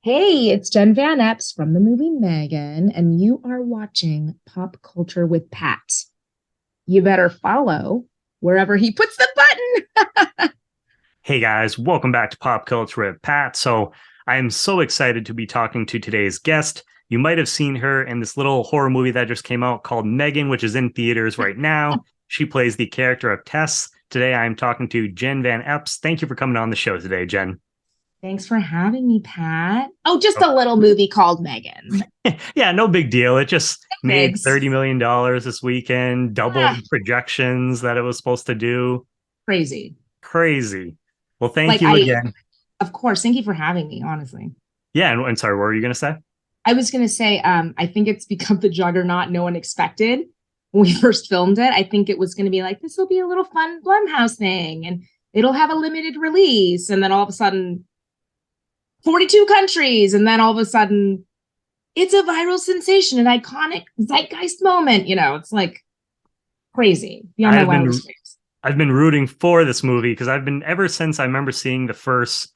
Hey, it's Jen Van Epps from the movie M3GAN, and you are watching Pop Culture with Pat. You better follow wherever he puts the button. Hey guys, welcome back to Pop Culture with Pat. I am so excited to be talking to today's guest. You might have seen her in this little horror movie that just came out called M3GAN, which is in theaters right now. She plays the character of Tess. Today I am talking to Jen Van Epps. Thank you for coming on the show today, Jen. Thanks for having me, Pat. Oh, just Oh, a little movie called M3GAN. yeah, no big deal. It just made Thanks. $30 million this weekend, double Ah, the projections that it was supposed to do. crazy. Crazy. Well, thank Like you I, again. of course, thank you for having me, honestly. Yeah, and sorry, what were you going to say? I was gonna say, I think it's become the juggernaut no one expected when we first filmed it. I think it was gonna be like, this will be a little fun Blumhouse thing and it'll have a limited release. And then all of a sudden 42 countries, and then all of a sudden it's a viral sensation, an iconic zeitgeist moment. It's like crazy beyond my I've been wildest dreams. I've been rooting for this movie because I've been ever since I remember seeing the first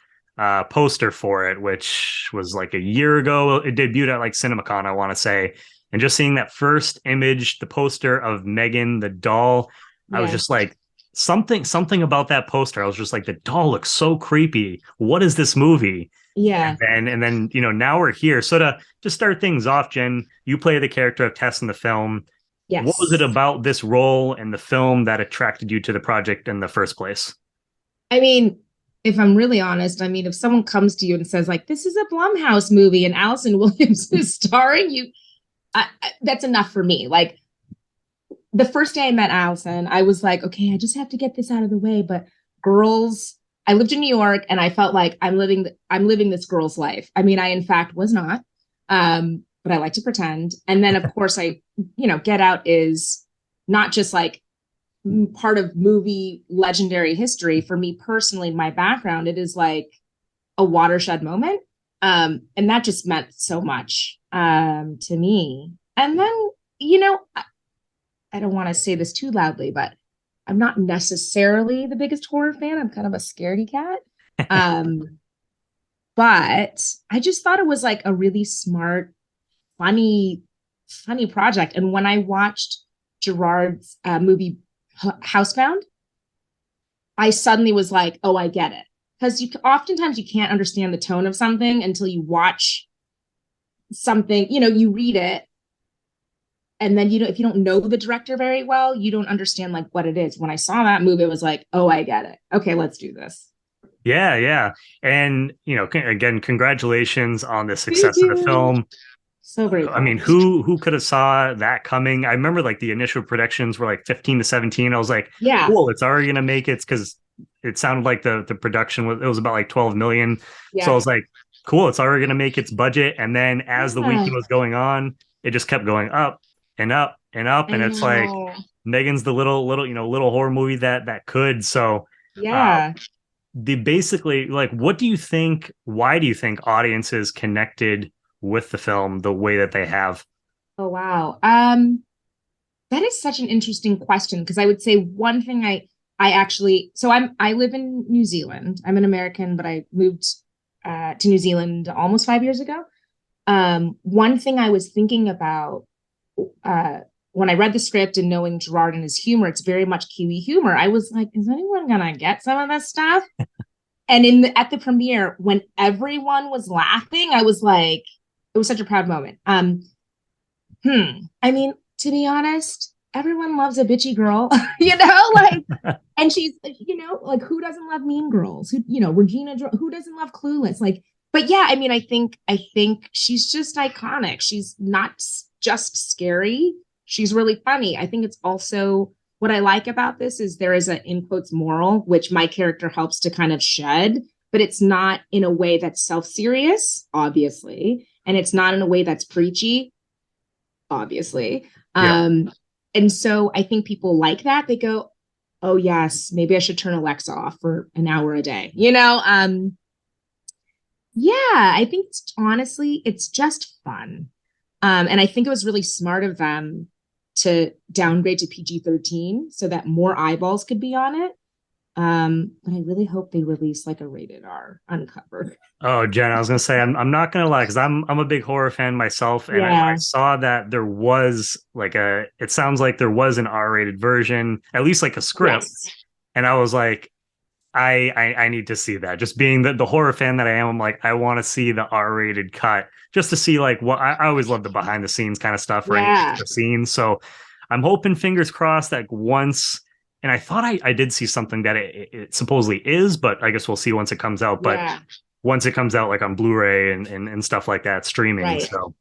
poster for it, which was like a year ago. It debuted at like CinemaCon, I want to say, and just seeing that first image, the poster of M3GAN, the doll, I was Yeah. just like something about that poster. I was just like, the doll looks so creepy. What is this movie? Yeah. And then now we're here. So to start things off, Jen, you play the character of Tess in the film. What was it Yes. about this role in the film that attracted you to the project in the first place? I mean, if I'm really honest, I mean, if someone comes to you and says, like, this is a Blumhouse movie and Allison Williams is starring, that's enough for me. Like, the first day I met Allison, I was like, okay, I just have to get this out of the way. But girls, I lived in New York and I felt like I'm living this girl's life. I mean, I in fact was not. But I like to pretend. And then of course Get Out is not just like part of movie legendary history for me personally, my background, it is like a watershed moment. And that just meant so much to me. And then, I don't want to say this too loudly, but I'm not necessarily the biggest horror fan. I'm kind of a scaredy cat. Um, but I just thought it was like a really smart, funny, funny project. And when I watched Gerard's movie Housebound, I suddenly was like, oh, I get it. Because oftentimes you can't understand the tone of something until you watch something, you read it, and then if you don't know the director very well, you don't understand like what it is. When I saw that movie, it was like, oh, I get it. Okay, let's do this. Yeah, yeah. And, again, congratulations on the Thank success of the you. film. So I mean, grateful. who could have saw that coming? I remember like the initial predictions were like 15 to 17. I was like, Yeah. cool, it's already gonna make it because it sounded like the production was about like 12 million. So I Yeah. was like, cool, it's already gonna make its budget. And then as the Yeah. weekend was going on, it just kept going up and up and up. I And it's like know. M3GAN's the little horror movie that could. So uh Yeah. the basically like what do you think, why do you think audiences connected with the film the way that they have? Oh wow. That is such an interesting question because I would say one thing I actually I live in New Zealand. I'm an American, but I moved to New Zealand almost 5 years ago. One thing I was thinking about uh, when I read the script and knowing Gerard and his humor, it's very much Kiwi humor. I was like, is anyone gonna get some of this stuff? And at the premiere, when everyone was laughing, I was like, it was such a proud moment. I mean, to be honest, everyone loves a bitchy girl, like, and she's, like, who doesn't love Mean Girls? Regina, who doesn't love Clueless? Like, but yeah, I mean, I think she's just iconic. She's not just scary. She's really funny. I think it's also what I like about this is there is an in quotes moral, which my character helps to kind of shed, but it's not in a way that's self serious, obviously, and it's not in a way that's preachy, obviously. Yeah. And so I think people like that. They go, oh yes, maybe I should turn Alexa off for an hour a day. Yeah, I think honestly, it's just fun. And I think it was really smart of them to downgrade to PG-13 so that more eyeballs could be on it. But I really hope they release like a rated R uncover. Oh, Jen, I was gonna say I'm not gonna lie because I'm a big horror fan myself, and I Yeah. saw that there was like a it sounds like there was an R-rated version, at least like a script, Yes. and I was like, I need to see that. Just being the horror fan that I am, I'm like, I want to see the R-rated cut just to see like what I always love the behind the scenes kind of stuff or any Yeah. extra scenes. So I'm hoping, fingers crossed, that once. And I thought I did see something that it supposedly is, but I guess we'll see once it comes out. But Yeah. once it comes out, like on Blu-ray and stuff like that, streaming. Right. So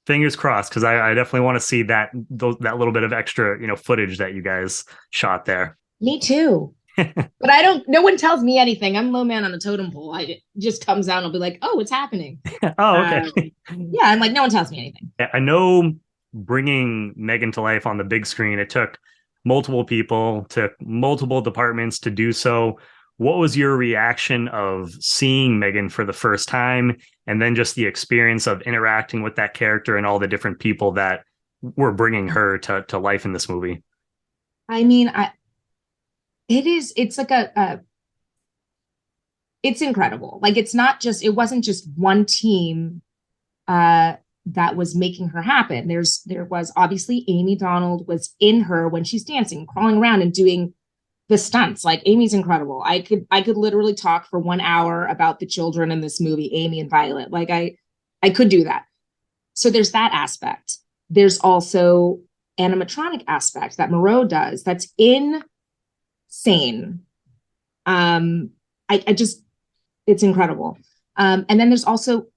fingers crossed, because I definitely want to see that little bit of extra, footage that you guys shot there. Me too. But I don't, no one tells me anything. I'm low man on a totem pole. It just comes out and I'll be like, oh, it's happening. Oh, okay. Yeah, I'm like, no one tells me anything. I know bringing M3GAN to life on the big screen, it took multiple people, took multiple departments to do so. What was your reaction of seeing M3GAN for the first time, and then just the experience of interacting with that character and all the different people that were bringing her to life in this movie? I mean, it's like it's incredible. Like it wasn't just one team that was making her happen. There was obviously Amie Donald was in her when she's dancing, crawling around and doing the stunts. Like Amy's incredible. I could literally talk for 1 hour about the children in this movie, Amie and Violet. Like I could do that. So there's that aspect. There's also animatronic aspect that McGraw does that's insane. I just it's incredible. And then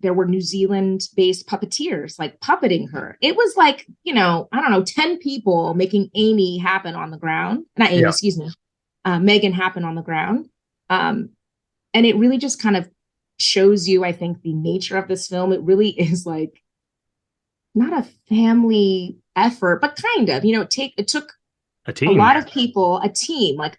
there were New Zealand based puppeteers like puppeting her. It was like, I don't know, 10 people making Amie happen on the ground. Not Amie, Yeah. excuse me. M3GAN happen on the ground. And it really just kind of shows you, I think, the nature of this film. It really is like not a family effort, but kind of, it took A a team. lot of people, a team, like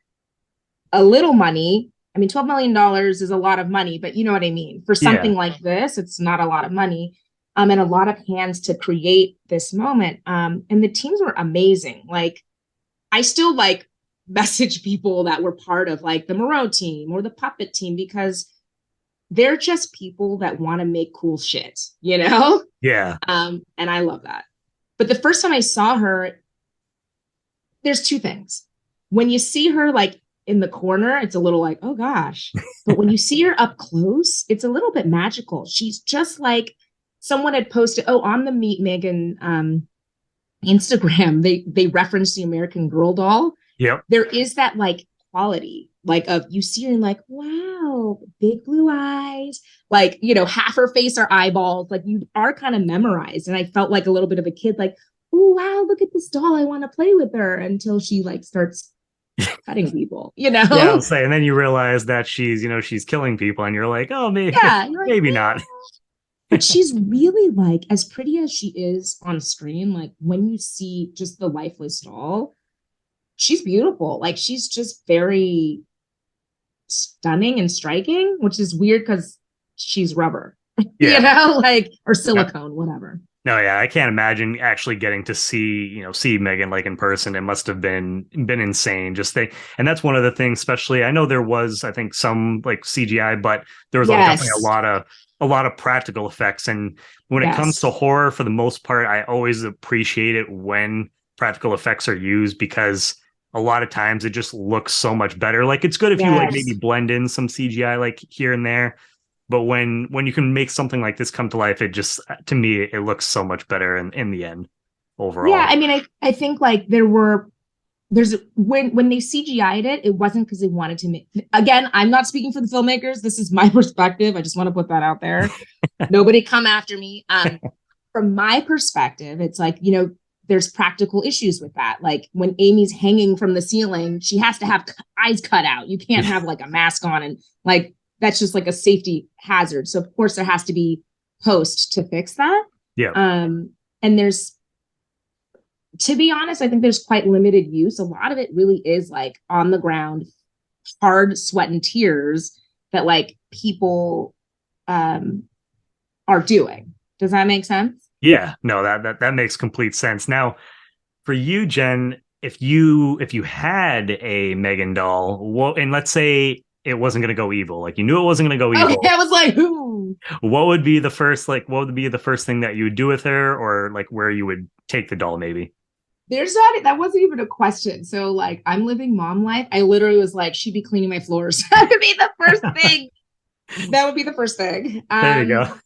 a little money. I mean, $12 million is a lot of money, but you know what I mean? For something like this, it's not a lot of money. And a lot of hands to create this moment. And the teams were amazing. Like, I still like message people that were part of like the McGraw team or the puppet team because they're just people that want to make cool shit, Yeah. And I love that. But the first time I saw her, there's two things. When you see her like in the corner, it's a little like, oh gosh. But when you see her up close, it's a little bit magical. She's just like someone had posted, on the Meet M3GAN Instagram, they referenced the American Girl doll. Yep. There is that like quality, like of you see her and like, wow, big blue eyes, like, half her face are eyeballs, like you are kind of memorized. And I felt like a little bit of a kid, like, oh wow, look at this doll. I want to play with her until she like starts cutting people, Yeah, I'll say. And then you realize that she's killing people, and you're like, oh, maybe, yeah, maybe not. But she's really like as pretty as she is on screen. Like when you see just the lifeless doll, she's beautiful. Like she's just very stunning and striking, which is weird because she's rubber, Yeah. like or silicone, whatever. No, yeah, I can't imagine actually getting to see M3GAN like in person. It must have been insane. And that's one of the things, especially I know there was, I think, some like CGI, but there was definitely a lot of practical effects. And when it comes to horror, for the most part, I always appreciate it when practical effects are used because a lot of times it just looks so much better. Like it's good if you like maybe blend in some CGI like here and there. But when you can make something like this come to life, it just, to me, it looks so much better in the end overall. Yeah, I mean, I think like when they CGI'd it, it wasn't because they wanted to make, again, I'm not speaking for the filmmakers. This is my perspective. I just want to put that out there. Nobody come after me. From my perspective, it's like, there's practical issues with that. Like when Amy's hanging from the ceiling, she has to have eyes cut out. You can't have like a mask on and like, that's just like a safety hazard. So of course there has to be post to fix that. Yeah. And to be honest, I think there's quite limited use. A lot of it really is like on the ground, hard sweat and tears that like people are doing. Does that make sense? Yeah, no, that makes complete sense. Now, for you, Jen, if you had a M3GAN doll, what, and let's say it wasn't going to go evil, like you knew it wasn't going to go Okay, evil, I was like, ooh. what would be the first, like, what would be the first thing that you would do with her, or like where you would take the doll, maybe? That wasn't even a question. So like I'm living mom life. I literally was like, she'd be cleaning my floors. That would be the first thing. That would be the first thing. There you go.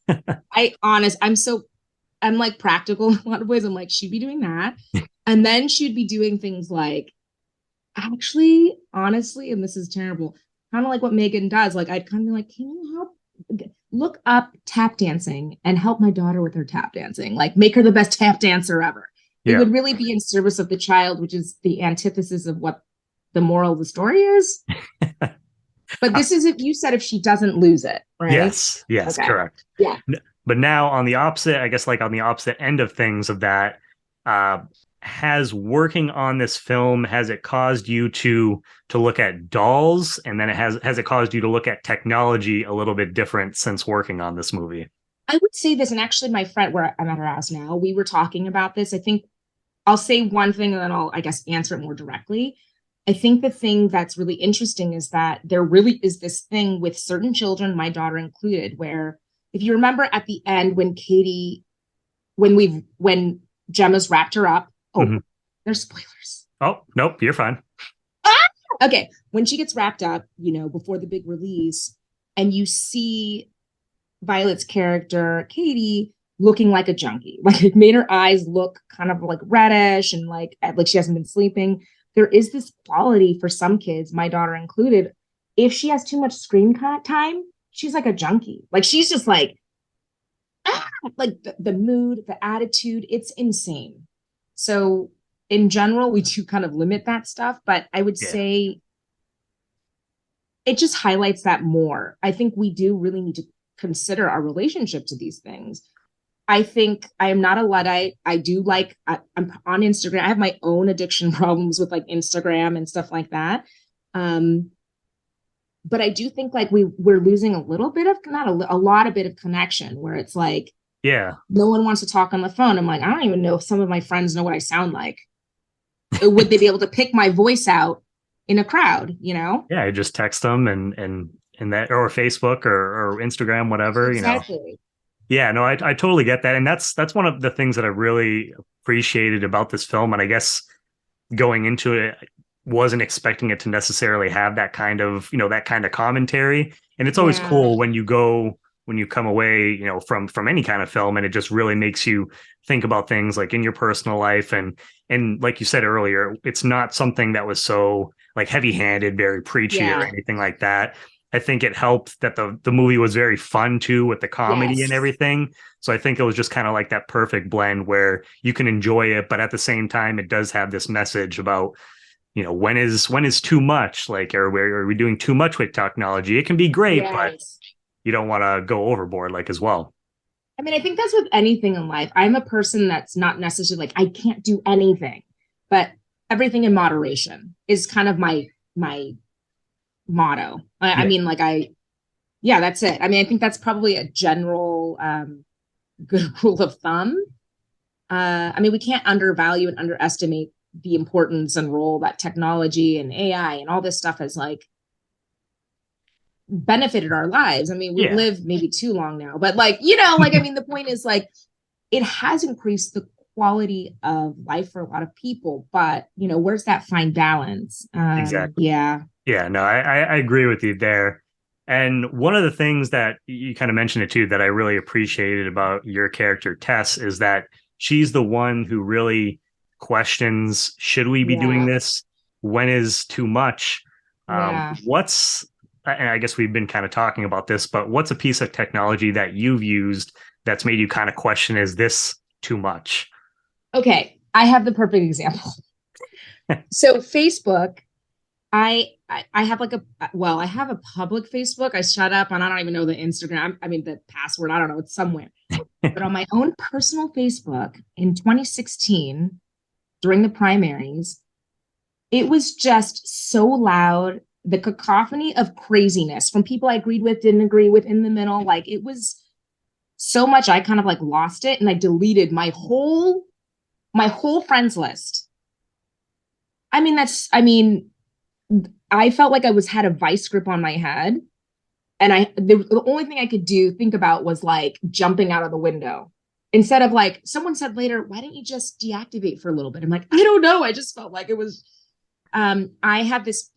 I'm like practical in a lot of ways. I'm like, she'd be doing that. And then she'd be doing things like, actually, honestly, and this is terrible, kind of like what M3GAN does. Like, I'd kind of be like, can you help look up tap dancing and help my daughter with her tap dancing? Like, make her the best tap dancer ever. It Yeah. would really be in service of the child, which is the antithesis of what the moral of the story is. But this is if you said if she doesn't lose it, right? Yes, Okay. correct. Yeah. But now on the opposite, I guess, like on the opposite end of things of that, uh, has working on this film, has it caused you to look at dolls, and then has it caused you to look at technology a little bit different since working on this movie? I would say this, and actually, my friend, where I'm at her house now, we were talking about this. I think I'll say one thing and then I'll, I guess, answer it more directly. I think the thing that's really interesting is that there really is this thing with certain children, my daughter included, where if you remember at the end when when Gemma's wrapped her up, Mhm. there's spoilers. Oh, nope, you're fine. Okay, when she gets wrapped up, before the big release, and you see Violet's character, Katie, looking like a junkie. Like it made her eyes look kind of like reddish and like she hasn't been sleeping. There is this quality for some kids, my daughter included. If she has too much screen time, she's like a junkie. Like she's just like, like the mood, the attitude, it's insane. So in general, we do kind of limit that stuff, but I would Yeah. say it just highlights that more. I think we do really need to consider our relationship to these things. I think I am not a Luddite. I do I'm on Instagram. I have my own addiction problems with like Instagram and stuff like that. But I do think like we're losing a little bit of, not a lot of bit of connection where it's like, Yeah. no one wants to talk on the phone. I'm like, I don't even know if some of my friends know what I sound like. Would they be able to pick my voice out in a crowd, Yeah, I just text them and that, or Facebook or Instagram, whatever, Exactly. Yeah, no, I totally get that. And that's one of the things that I really appreciated about this film. And I guess going into it, wasn't expecting it to necessarily have that kind of, that kind of commentary. And it's always Yeah. cool when you come away, from any kind of film, and it just really makes you think about things like in your personal life. And like you said earlier, it's not something that was so like heavy-handed, very preachy or Yeah. anything like that. I think it helped that the movie was very fun too, with the comedy and Yes. everything. So I think it was just kind of like that perfect blend where you can enjoy it, but at the same time, it does have this message about, when is too much, like, are we doing too much with technology? It can be great, but Yes. you don't want to go overboard, like, as well. I mean, I think that's with anything in life. I'm a person that's not necessarily like, I can't do anything, but everything in moderation is kind of my motto. I Yeah. mean, yeah, that's it. I mean, I think that's probably a general good rule of thumb. I mean, we can't undervalue and underestimate the importance and role that technology and AI and all this stuff has like benefited our lives. I mean, we've Yeah. lived maybe too long now, but I mean, the point is like it has increased the quality of life for a lot of people, but where's that fine balance? Exactly. Yeah. Yeah, no, I agree with you there. And one of the things that you kind of mentioned it too, that I really appreciated about your character, Tess, is that she's the one who really questions, should we be doing Yeah. this? When is too much? Yeah. And I guess we've been kind of talking about this, but what's a piece of technology that you've used that's made you kind of question, is this too much? Okay. I have the perfect example. So Facebook, I have I have a public Facebook. I shut up and I don't even know the Instagram. I mean, the password, I don't know, it's somewhere. But on my own personal Facebook in 2016, during the primaries, it was just so loud. The cacophony of craziness from people I agreed with, didn't agree with, in the middle. Like it was so much, I kind of like lost it and I deleted my whole friends list. I mean, I felt like I had a vice grip on my head. And the only thing I could think about was like jumping out of the window. Instead of like, someone said later, why didn't you just deactivate for a little bit? I'm like, I don't know. I just felt like it was, I have this,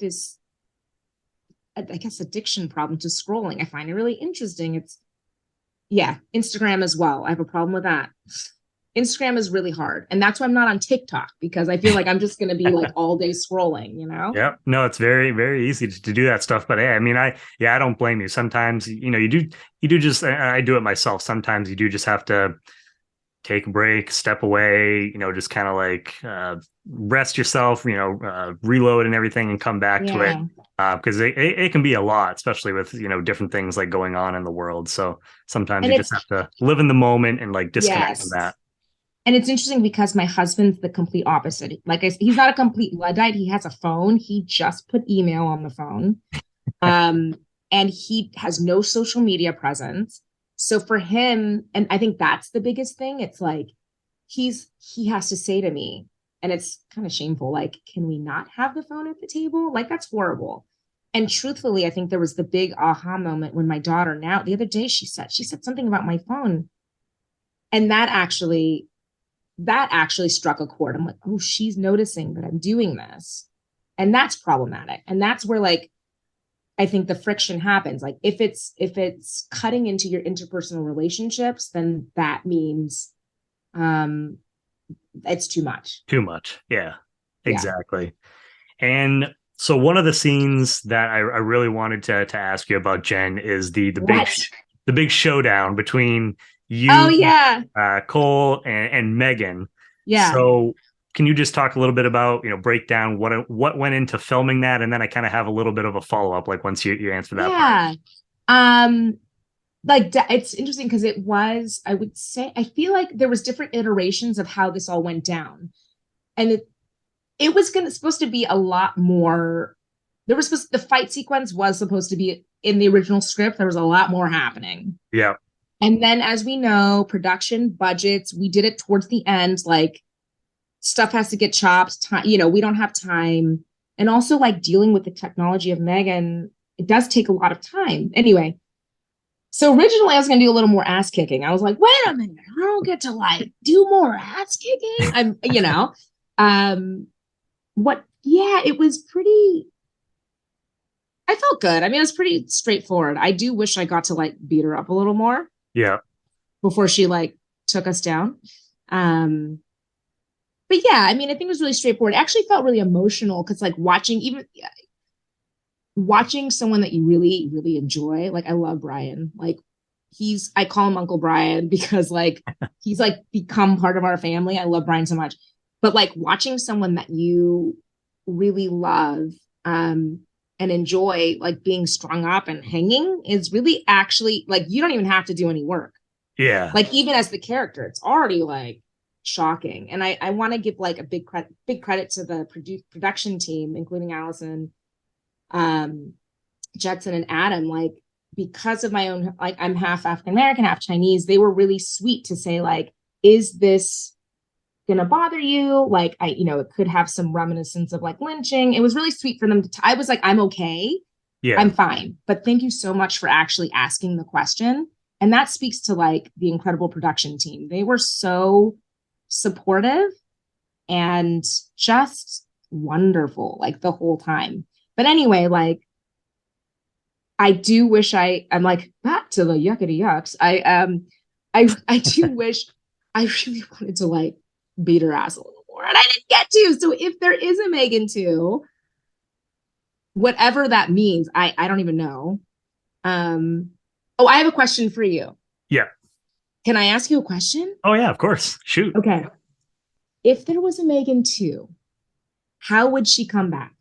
I guess, addiction problem to scrolling. I find it really interesting. Instagram as well. I have a problem with that. Instagram is really hard. And that's why I'm not on TikTok, because I feel like I'm just going to be like all day scrolling, you know? Yep. No, it's very, very easy to do that stuff. But hey, I mean, I don't blame you. Sometimes, you do just, I do it myself. Sometimes you do just have to take a break, step away, just kind of like rest yourself, reload and everything and come back to it. Because it can be a lot, especially with, different things like going on in the world. So sometimes you just have to live in the moment and like disconnect from that. And it's interesting because my husband's the complete opposite. Like he's not a complete Luddite. He has a phone. He just put email on the phone. And he has no social media presence. So for him, and I think that's the biggest thing, it's like he has to say to me, and it's kind of shameful, like, can we not have the phone at the table? Like, that's horrible. And truthfully, I think there was the big aha moment when my daughter, now the other day, she said something about my phone. And that actually struck a chord. I'm like, oh, she's noticing that I'm doing this. And that's problematic. And that's where, like, I think the friction happens. Like if it's cutting into your interpersonal relationships, then that means it's too much. Too much. Yeah, exactly. Yeah. And so one of the scenes that I really wanted to ask you about, Jen, is the big showdown between you, Cole and M3GAN. Yeah. So can you just talk a little bit about, break down what went into filming that? And then I kind of have a little bit of a follow-up, like once you answer that part. Like it's interesting because it was, I would say, I feel like there was different iterations of how this all went down. And it was supposed to be a lot more. The fight sequence was supposed to be in the original script. There was a lot more happening. Yeah. And then, as we know, production budgets, we did it towards the end, like stuff has to get chopped. We don't have time. And also, like, dealing with the technology of M3GAN, it does take a lot of time. Anyway, so originally I was going to do a little more ass kicking. I was like, wait a minute, I don't get to like do more ass kicking. It was pretty, I felt good. I mean, it was pretty straightforward. I do wish I got to like beat her up a little more. Yeah. Before she like took us down. But yeah, I mean, I think it was really straightforward. It actually felt really emotional because like watching someone that you really, really enjoy. Like I love Brian. Like I call him Uncle Brian because like he's like become part of our family. I love Brian so much. But like watching someone that you really love and enjoy, like being strung up and hanging, is really actually like you don't even have to do any work. Yeah. Like even as the character, it's already like shocking. And I want to give like a big credit to the production team, including Allison, Judson, and Adam. Like because of my own, like I'm half African American, half Chinese, they were really sweet to say like, is this gonna bother you? Like it could have some reminiscence of like lynching. It was really sweet for them I was like, I'm okay. Yeah, I'm fine. But thank you so much for actually asking the question. And that speaks to like the incredible production team. They were so supportive and just wonderful, like the whole time. But anyway, like I do wish I'm like back to the yuckity yucks. I do wish I really wanted to like beat her ass a little more, and I didn't get to. So if there is a M3GAN 2, whatever that means, I don't even know. Oh, I have a question for you. Yeah. Can I ask you a question? Oh yeah, of course. Shoot. Okay. If there was a M3GAN 2, how would she come back?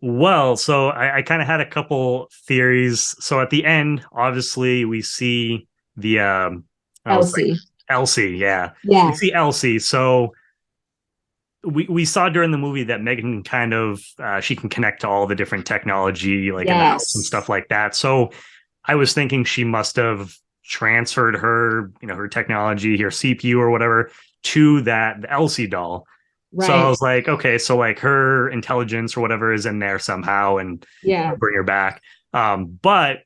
Well, so I kind of had a couple theories. So at the end, obviously, we see the Elsie. Elsie, yeah. Yeah. We see Elsie. So we saw during the movie that M3GAN kind of she can connect to all the different technology, like in the house and stuff like that. So I was thinking she must have transferred her, her technology, her CPU or whatever, to the Elsie doll. So I Right. was like, okay, so like her intelligence or whatever is in there somehow, and Yeah. bring her back. But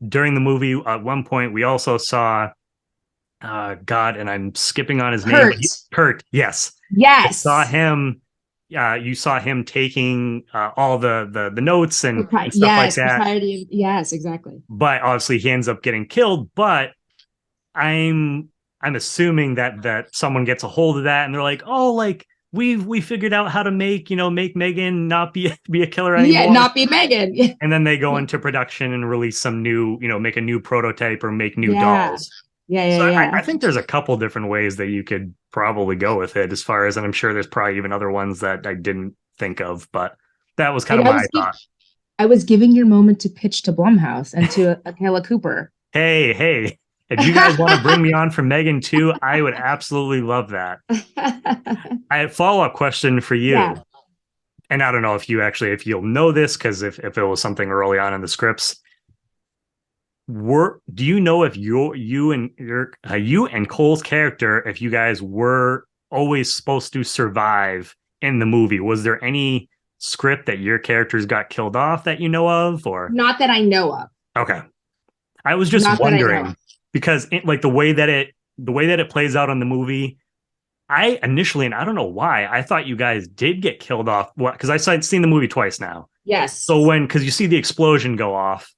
during the movie, at one point, we also saw God, and I'm skipping on his name, but Kurt. Kurt, yes, I saw Yes. him. You saw him taking all the notes and stuff like Yes. that. Propriety. Yes, exactly. But obviously, he ends up getting killed. But I'm I'm assuming that someone gets a hold of that, and they're like, oh, like we figured out how to make M3GAN not be a killer Yeah, anymore. not be Megan. And then they go into production and release some new, make a new prototype or make new Yeah. dolls. Yeah. So Yeah. I Yeah. think there's a couple different ways that you could probably go with it as far as, and I'm sure there's probably even other ones that I didn't think of, but that was kind Like of my thought. I was giving your moment to pitch to Blumhouse and to Akela Cooper. Hey, if you guys want to bring me on for M3GAN too, I would absolutely love that. I had a follow-up question for you. Yeah. And I don't know if you'll know this, because if it was something early on in the scripts, do you know if you and Cole's character, if you guys were always supposed to survive in the movie? Was there any script that your characters got killed off that you know of, or Not that I know of. okay? I was just Not that I know wondering of. because like the way that it plays out on the movie, I initially, and I don't know why, I thought you guys did get killed off. What? Because I've seen the movie twice now. Yes. So because you see the explosion go off,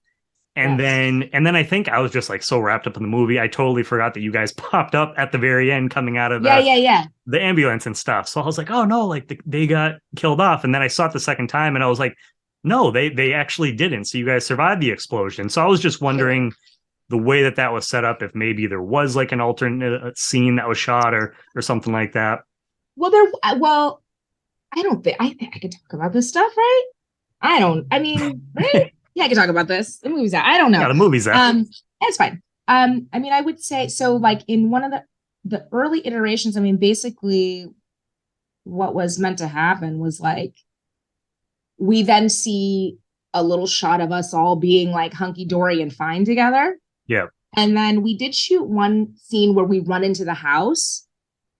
and Yes. then I think I was just like so wrapped up in the movie, I totally forgot that you guys popped up at the very end, coming out of Yeah. Yeah. Yeah. the ambulance and stuff. So I was like, oh no, like they got killed off. And then I saw it the second time, and I was like, no, they actually didn't. So you guys survived the explosion. So I was just wondering the way that was set up, if maybe there was like an alternate scene that was shot or something like that. Well, I think I could talk about this stuff, right? I mean, right? Yeah, I can talk about this. The movie's out. I don't Yeah, know. the movie's out. It's fine. I mean, I would say so, like in one of the early iterations, I mean, basically what was meant to happen was like we then see a little shot of us all being like hunky dory and fine together. Yeah. And then we did shoot one scene where we run into the house.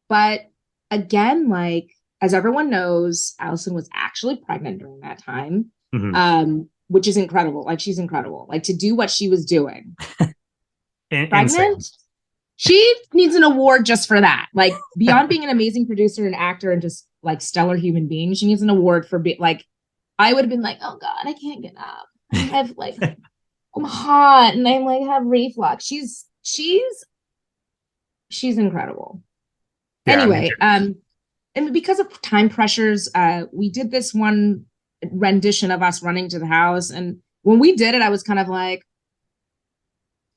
But again, like, as everyone knows, Allison was actually pregnant during that time, which is incredible. Like, she's incredible. Like, to do what she was doing. Pregnant? Insane. She needs an award just for that. Like, beyond being an amazing producer and actor and just, like, stellar human being, she needs an award for being, like, I would have been like, oh, God, I can't get up. I have, like... I'm hot and I'm like have reflux. She's incredible. Yeah, anyway, and because of time pressures, we did this one rendition of us running to the house, and when we did it, I was kind of like,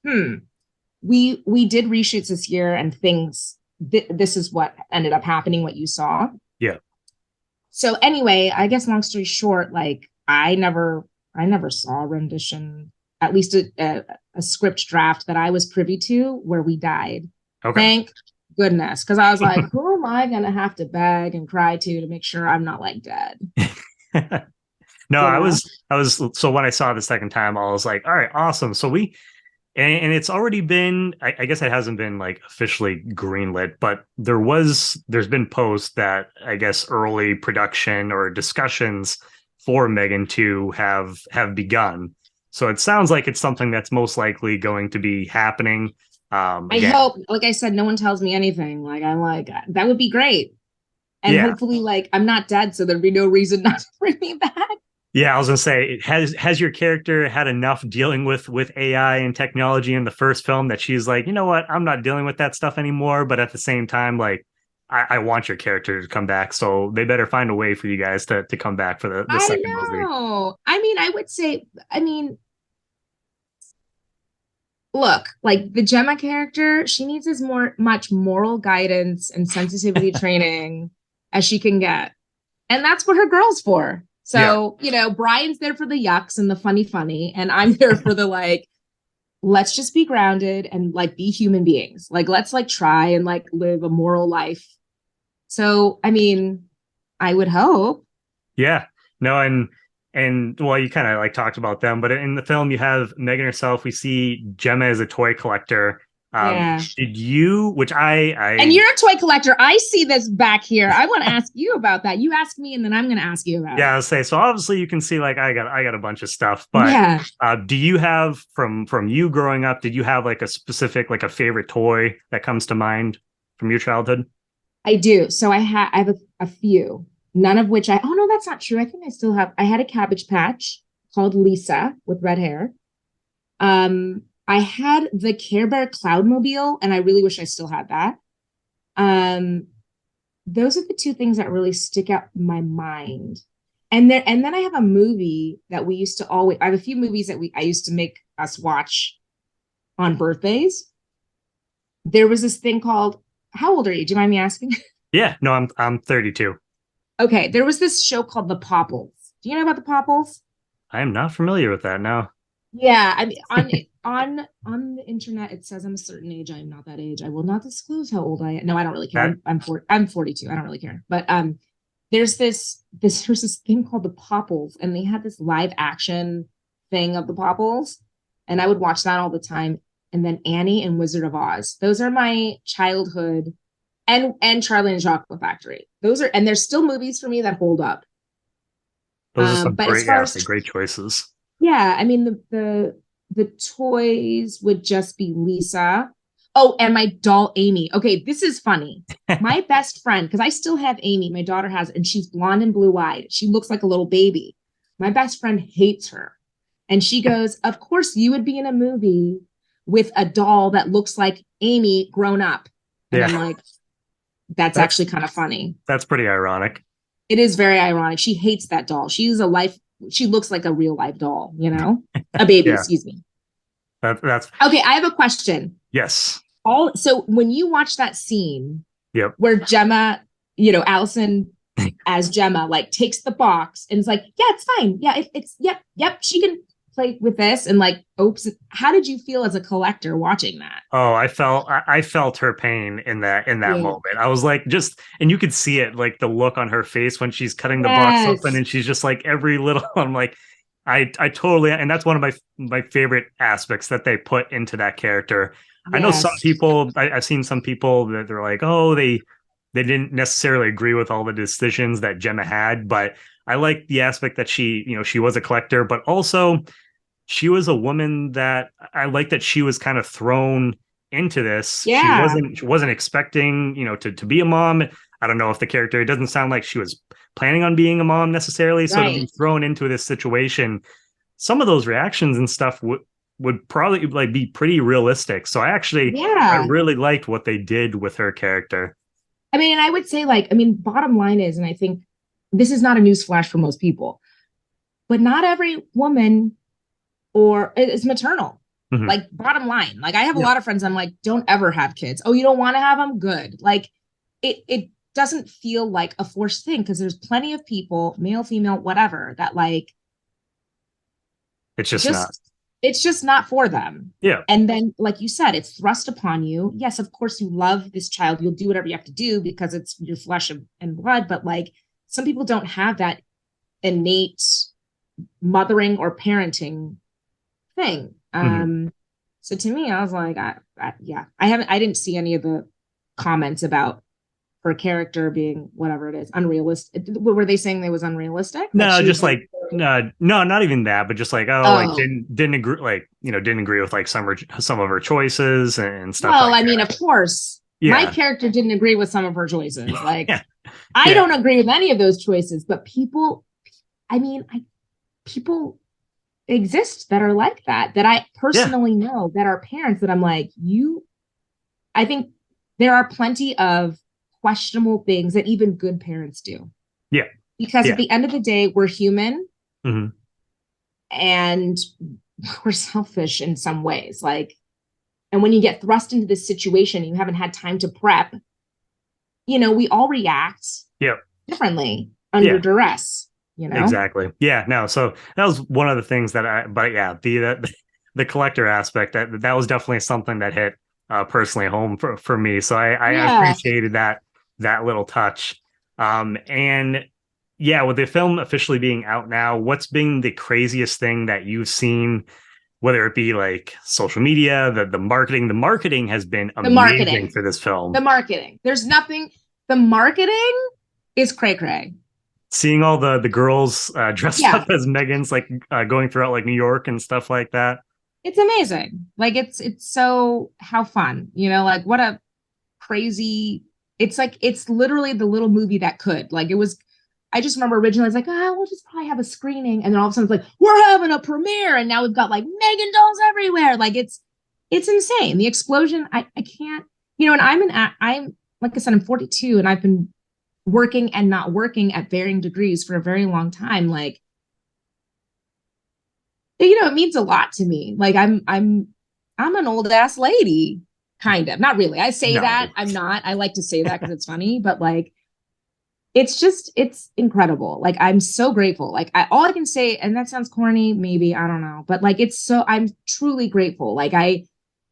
we did reshoots this year, and this is what ended up happening, what you saw. Yeah. So anyway, I guess long story short, like I never saw a rendition, at least a script draft that I was privy to where we died. Okay. Thank goodness. Because I was like, who am I going to have to beg and cry to make sure I'm not like dead? No, I was, so when I saw it the second time, I was like, all right, awesome. So and it's already been, I guess it hasn't been like officially greenlit, but there's been posts that I guess early production or discussions for M3GAN 2 have begun. So it sounds like it's something that's most likely going to be happening. I hope, like I said, no one tells me anything. Like, I'm like, that would be great. And hopefully, like, I'm not dead, so there'd be no reason not to bring me back. Yeah, I was gonna say, has your character had enough dealing with AI and technology in the first film that she's like, you know what, I'm not dealing with that stuff anymore. But at the same time, like, I want your character to come back, so they better find a way for you guys to come back for the second movie. I mean, I would say, look, like the Gemma character, she needs as much moral guidance and sensitivity training as she can get. And that's what her girl's for. So, Brian's there for the yucks and the funny, and I'm there for the like, let's just be grounded and like be human beings. Like, let's like try and like live a moral life. So, I mean, I would hope. Yeah. No, and well, you kind of like talked about them, but in the film you have M3GAN herself. We see Gemma as a toy collector. Yeah. Did you, which And you're a toy collector. I see this back here. I want to ask you about that. You ask me, and then I'm going to ask you about it. I'll say, so obviously you can see like I got a bunch of stuff, but Yeah. Do you have from you growing up, did you have like a specific, like a favorite toy that comes to mind from your childhood? I do. So I have a few, none of which oh no, that's not true. I think I still have, I had a Cabbage Patch called Lisa with red hair. I had the Care Bear Cloudmobile, and I really wish I still had that. Those are the two things that really stick out in my mind. And then I have a movie that we used to always, I have a few movies that I used to make us watch on birthdays. There was this thing called, how old are you? Do you mind me asking? Yeah, no, I'm 32. Okay, there was this show called The Popples. Do you know about The Popples? I am not familiar with that now. Yeah, I mean, on the internet it says I'm a certain age. I am not that age. I will not disclose how old I am. No, I don't really care. I'm 42. I don't really care. But there's this thing called The Popples, and they had this live action thing of The Popples, and I would watch that all the time. And then Annie and Wizard of Oz. Those are my childhood, and Charlie and the Chocolate Factory. Those are, and there's still movies for me that hold up. Those are some but great, as far as great choices. Yeah, I mean the toys would just be Lisa. Oh, and my doll Amie. Okay, this is funny. My best friend, because I still have Amie, my daughter has, and she's blonde and blue-eyed. She looks like a little baby. My best friend hates her. And she goes, "Of course you would be in a movie with a doll that looks like Amie grown up." And I'm like, that's actually kind of funny. That's pretty ironic. It is very ironic. She hates that doll. She looks like a real life doll, you know? A baby, excuse me. That's okay. I have a question. Yes. So when you watch that scene, yep, where Gemma, Allison as Gemma, like takes the box and is like, yeah, it's fine. Yeah, it's yep, she can play with this, and like, oops. How did you feel as a collector watching that? Oh, I felt her pain in that moment. I was like, and you could see it, like the look on her face when she's cutting the box open, and she's just like every little. I'm like, I totally, and that's one of my favorite aspects that they put into that character. Yes. I know some people, I've seen some people that they're like, oh, they didn't necessarily agree with all the decisions that Gemma had, but I like the aspect that she was a collector, but also she was a woman that I like that she was kind of thrown into this. Yeah. She wasn't expecting, to be a mom. I don't know if the character, it doesn't sound like she was planning on being a mom necessarily. Right. So to be thrown into this situation, some of those reactions and stuff would probably like be pretty realistic. So I really liked what they did with her character. I mean, and I would say bottom line is, and I think this is not a newsflash for most people, but not every woman is maternal. Mm-hmm. Like, bottom line, like I have a lot of friends, I'm like, don't ever have kids. Oh, you don't want to have them? Good. Like it doesn't feel like a forced thing, because there's plenty of people, male, female, whatever, that like it's just not for them. Yeah. And then, like you said, it's thrust upon you. Yes, of course you love this child. You'll do whatever you have to do because it's your flesh and blood. But like, some people don't have that innate mothering or parenting thing. Mm-hmm. So to me, I was like, I didn't see any of the comments about her character being whatever it is, unrealistic. Were they saying they was unrealistic? No, just like, no, not even that, but just like, like didn't agree, like, didn't agree with like some of her choices and stuff. Well, like I mean, of course, my character didn't agree with some of her choices. Like, I don't agree with any of those choices, but people exist that are like that I personally know, that are parents, that I'm like, I think there are plenty of questionable things that even good parents do. Yeah. Because at the end of the day, we're human. Mm-hmm. And we're selfish in some ways. Like, and when you get thrust into this situation, you haven't had time to prep, we all react differently under duress. Exactly. Yeah, no. So that was one of the things that the collector aspect, that was definitely something that hit personally home for me. So I appreciated that little touch. And with the film officially being out now, what's been the craziest thing that you've seen whether it be like social media, the marketing. The marketing has been The amazing marketing. for this film. The marketing. There's nothing. The marketing is cray cray. Seeing all the girls dressed Yeah. up as M3GANs, like going throughout like New York and stuff like that. It's amazing. Like it's so how fun, you know, like what a crazy, it's like it's literally the little movie that could. Like it was, I just remember originally I was like, oh, we'll just probably have a screening. And then all of a sudden it's like, we're having a premiere. And now we've got like M3GAN dolls everywhere. Like it's insane. The explosion, I can't, you know, and I'm like I said, I'm 42 and I've been working and not working at varying degrees for a very long time. Like, you know, it means a lot to me. Like I'm an old ass lady, kind of. Not really. I say that. I'm not. I like to say that because it's funny, but like it's incredible. Like I'm so grateful. Like all I can say, and that sounds corny, maybe, I don't know, but like I'm truly grateful. Like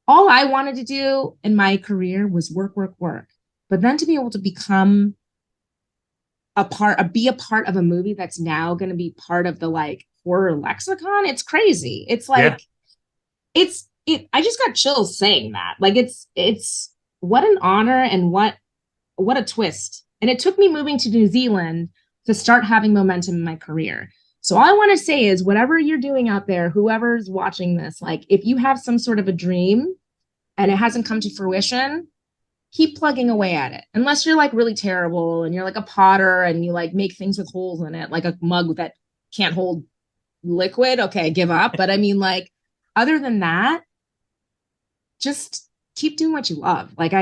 all I wanted to do in my career was work. But then to be able to become be a part of a movie that's now going to be part of the like horror lexicon, it's crazy. It's like I just got chills saying that. Like it's what an honor and what a twist. And it took me moving to New Zealand to start having momentum in my career. So all I want to say is whatever you're doing out there, whoever's watching this, like if you have some sort of a dream and it hasn't come to fruition, keep plugging away at it. Unless you're like really terrible and you're like a potter and you like make things with holes in it, like a mug that can't hold liquid. Okay, give up. But I mean, like, other than that, just keep doing what you love. Like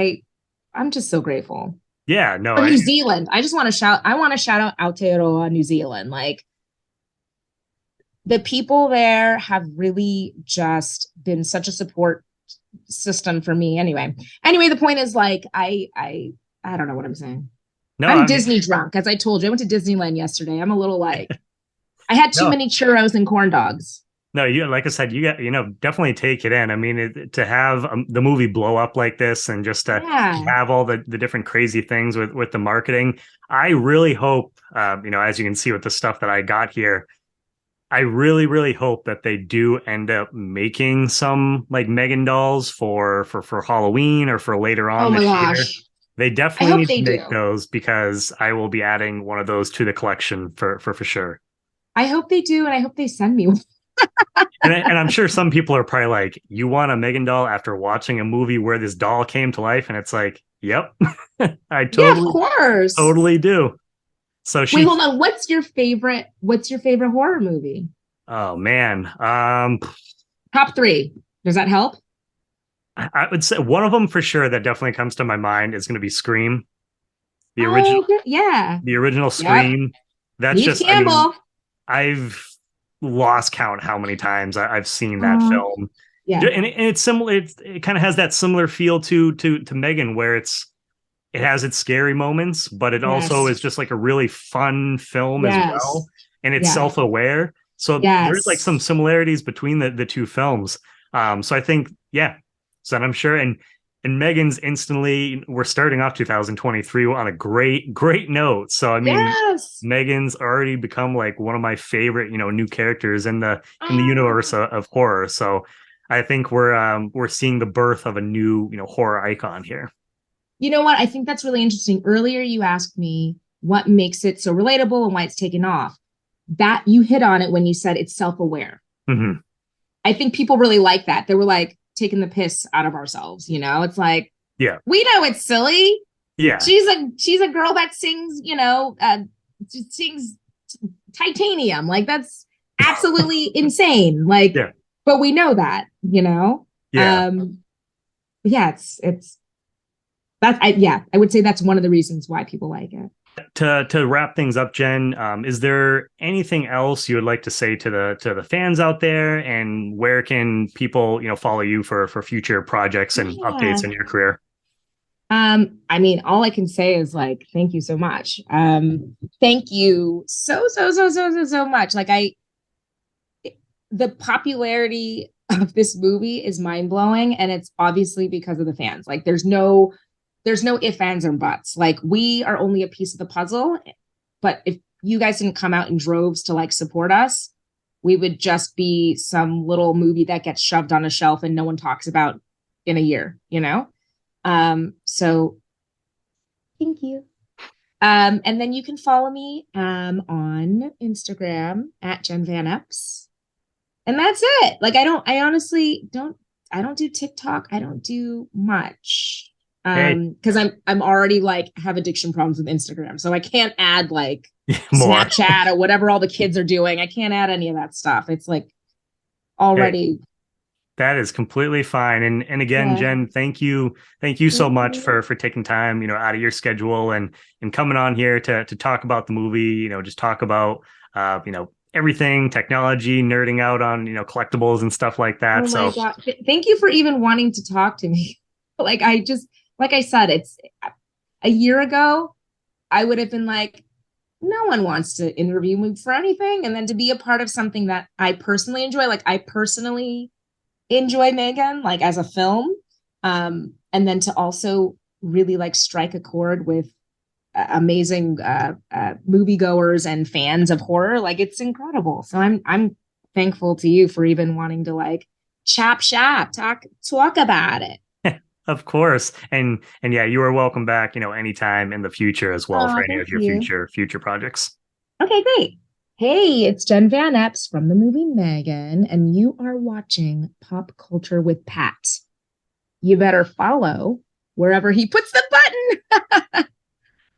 I'm just so grateful. Yeah, no. New Zealand. I want to shout out Aotearoa, New Zealand. Like the people there have really just been such a support system for me. Anyway, the point is like I don't know what I'm saying. No, I'm Disney drunk, as I told you. I went to Disneyland yesterday. I'm a little like I had too many churros and corn dogs. No, you like I said, you got definitely take it in. I mean, to have the movie blow up like this and just to have all the different crazy things with the marketing. I really hope, as you can see with the stuff that I got here, I really, really hope that they do end up making some like M3GAN dolls for Halloween or for later on this year. They definitely need to make those because I will be adding one of those to the collection for sure. I hope they do, and I hope they send me one. and I'm sure some people are probably like, you want a M3GAN doll after watching a movie where this doll came to life? And it's like, yep, I totally do. So wait, hold on. What's your favorite horror movie? Oh man. Top 3. Does that help? I would say one of them for sure that definitely comes to my mind is going to be Scream. The original. Yeah. The original Scream. Yep. That's Neve just Campbell. I've lost count how many times I've seen that film. Yeah. And it's similar. It kind of has that similar feel to M3GAN, where it has its scary moments, but it also is just like a really fun film as well. And it's self-aware. So there's like some similarities between the two films. So I think, so I'm sure. And M3GAN's instantly, we're starting off 2023 on a great note. So I mean, M3GAN's already become like one of my favorite, new characters in the universe of horror. So I think we're seeing the birth of a new, horror icon here. You know what? I think that's really interesting. Earlier, you asked me what makes it so relatable and why it's taken off. That you hit on it when you said it's self-aware. Mm-hmm. I think people really like that. They were like taking the piss out of ourselves. It's like, we know it's silly. Yeah, she's a girl that sings, sings Titanium. Like that's absolutely insane. Like, but we know that, it's that. I would say that's one of the reasons why people like it. To wrap things up, Jen, is there anything else you would like to say to the fans out there, and where can people follow you for future projects and updates in your career? I mean, all I can say is like, thank you so much. Thank you so much. Like the popularity of this movie is mind blowing, and it's obviously because of the fans. Like there's no ifs, ands, or buts. Like we are only a piece of the puzzle, but if you guys didn't come out in droves to like support us, we would just be some little movie that gets shoved on a shelf and no one talks about in a year, you know? So thank you. And then you can follow me on Instagram at Jen Van Epps. And that's it. Like I honestly don't do TikTok. I don't do much. Hey, Because I'm already like have addiction problems with Instagram. So I can't add like more. Snapchat or whatever all the kids are doing. I can't add any of that stuff. It's like Hey, already. that is completely fine. And again, Yeah. Jen, thank you so much for taking time, out of your schedule and coming on here to talk about the movie, just talk about everything, technology, nerding out on, collectibles and stuff like that. Oh my So God. Thank you for even wanting to talk to me. Like like I said, it's a year ago, I would have been like, no one wants to interview me for anything. And then to be a part of something that I personally enjoy, like I personally enjoy M3GAN, like as a film. And then to also really like strike a chord with amazing moviegoers and fans of horror. Like it's incredible. So I'm thankful to you for even wanting to like chop shop, talk about it. of course. And yeah, you are welcome back, anytime in the future as well for Oh, any thank of your you. future projects. Okay, great. Hey, it's Jen Van Epps from the movie M3GAN, and you are watching Pop Culture with Pat. You better follow wherever he puts the button.